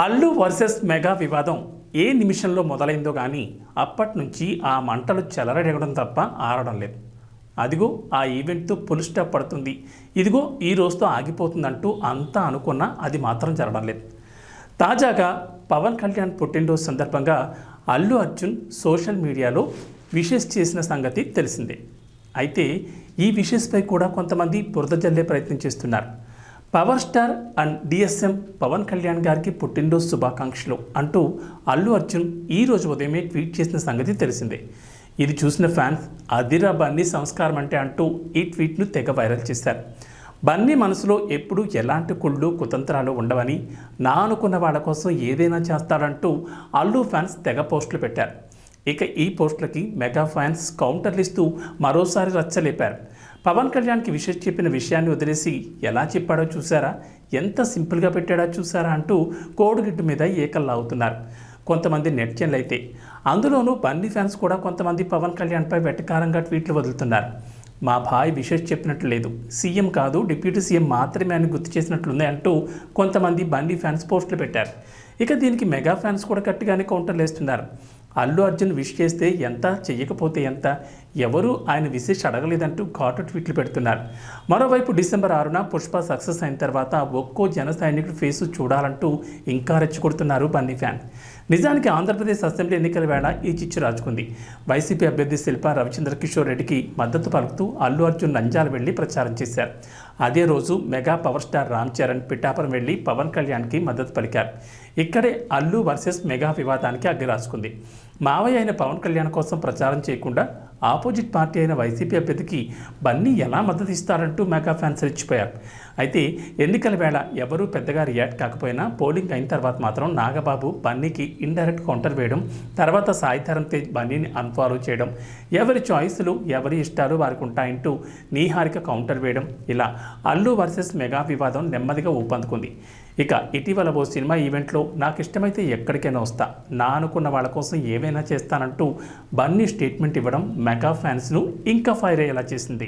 Allu versus mega వివాదం ఏ నిమిషంలో మొదలైందో కానీ అప్పటి నుంచి ఆ మంటలు చెలరడగడం తప్ప ఆరడం లేదు. అదిగో ఆ ఈవెంట్తో ఫుల్ స్టాప్ పడుతుంది, ఇదిగో ఈ రోజుతో ఆగిపోతుందంటూ అంతా అనుకున్నా అది మాత్రం జరగడం లేదు. తాజాగా పవన్ కళ్యాణ్ పుట్టినరోజు సందర్భంగా అల్లు అర్జున్ సోషల్ మీడియాలో విషెస్ చేసిన సంగతి తెలిసిందే. అయితే ఈ విషెస్పై కూడా కొంతమంది బురద జల్లే ప్రయత్నం చేస్తున్నారు. Power star and DSM Pawan Kalyan గారికి పుట్టినరోజు శుభాకాంక్షలు అంటూ అల్లు అర్జున్ ఈరోజు ఉదయమే ట్వీట్ చేసిన సంగతి తెలిసిందే. ఇది చూసిన ఫ్యాన్స్ అదిరా బన్నీ సంస్కారం అంటే అంటూ ఈ ట్వీట్ను తెగ వైరల్ చేశారు. బన్నీ మనసులో ఎప్పుడూ ఎలాంటి కుళ్ళు కుతంత్రాలు ఉండవని, నా అనుకున్న వాళ్ళ కోసం ఏదైనా చేస్తాడంటూ అల్లు ఫ్యాన్స్ తెగ పోస్టులు పెట్టారు. ఇక ఈ పోస్టులకి మెగా ఫ్యాన్స్ కౌంటర్లు ఇస్తూ మరోసారి రచ్చలేపారు. పవన్ కళ్యాణ్కి విషయం చెప్పిన విషయాన్ని వదిలేసి ఎలా చెప్పాడో చూసారా, ఎంత సింపుల్గా పెట్టాడో చూసారా అంటూ కోడిగిట్టు మీద ఏకల్లావుతున్నారు కొంతమంది నెటిజన్లు. అయితే అందులోనూ బన్నీ ఫ్యాన్స్ కూడా కొంతమంది పవన్ కళ్యాణ్పై వెటకారంగా ట్వీట్లు వదులుతున్నారు. మా భాయ్ విషయం చెప్పినట్లు లేదు, సీఎం కాదు డిప్యూటీ సీఎం మాత్రమే అని గుర్తు చేసినట్లుంది అంటూ కొంతమంది బన్నీ ఫ్యాన్స్ పోస్టులు పెట్టారు. ఇక దీనికి మెగా ఫ్యాన్స్ కూడా గట్టిగానే కౌంటర్లు వేస్తున్నారు. అల్లు అర్జున్ విష్ చేస్తే ఎంత, చెయ్యకపోతే ఎంత, ఎవరూ ఆయన విషెస్ అడగలేదంటూ ఘాటు ట్వీట్లు పెడుతున్నారు. మరోవైపు డిసెంబర్ 6న పుష్ప సక్సెస్ అయిన తర్వాత ఒక్కో జన సైనికుడు ఫేసు చూడాలంటూ ఇంకా రెచ్చగొడుతున్నారు బన్నీ ఫ్యాన్. నిజానికి ఆంధ్రప్రదేశ్ అసెంబ్లీ ఎన్నికల వేళ ఈ చిచ్చు రాజుకుంది. వైసీపీ అభ్యర్థి శిల్పా రవిచంద్ర కిషోర్ రెడ్డికి మద్దతు పలుకుతూ అల్లు అర్జున్ నంద్యాల వెళ్లి ప్రచారం చేశారు. అదే రోజు mega power star Ram Charan Pithapuram వెళ్లి పవన్ కళ్యాణ్కి మద్దతు పలికారు. ఇక్కడే అల్లు వర్సెస్ మెగా వివాదానికి అగ్గి రాసుకుంది. మావయ్య అయిన పవన్ కళ్యాణ్ కోసం ప్రచారం చేయకుండా ఆపోజిట్ పార్టీ అయిన వైసీపీ అభ్యర్థికి బన్నీ ఎలా మద్దతు ఇస్తారంటూ మెగా ఫ్యాన్స్ రెచ్చిపోయారు. అయితే ఎన్నికల వేళ ఎవరూ పెద్దగా రియాక్ట్ కాకపోయినా పోలింగ్ అయిన తర్వాత మాత్రం నాగబాబు బన్నీకి ఇండైరెక్ట్ కౌంటర్ వేయడం, తర్వాత సాయిధరం తేజ్ బన్నీని అన్ఫాలో చేయడం, ఎవరి చాయిస్లు ఎవరి ఇష్టాలు వారికి ఉంటాయంటూ నీహారిక కౌంటర్ వేయడం, ఇలా అల్లు వర్సెస్ మెగా వివాదం నెమ్మదిగా ఊపందుకుంది. ఇక ఇటీవల ఓ సినిమా ఈవెంట్లో నాకు ఇష్టమైతే ఎక్కడికైనా వస్తా, నా అనుకున్న వాళ్ళ కోసం ఏవైనా చేస్తానంటూ బన్నీ స్టేట్మెంట్ ఇవ్వడం మెగా ఫ్యాన్స్ను ఇంకా ఫైర్ అయ్యేలా చేసింది.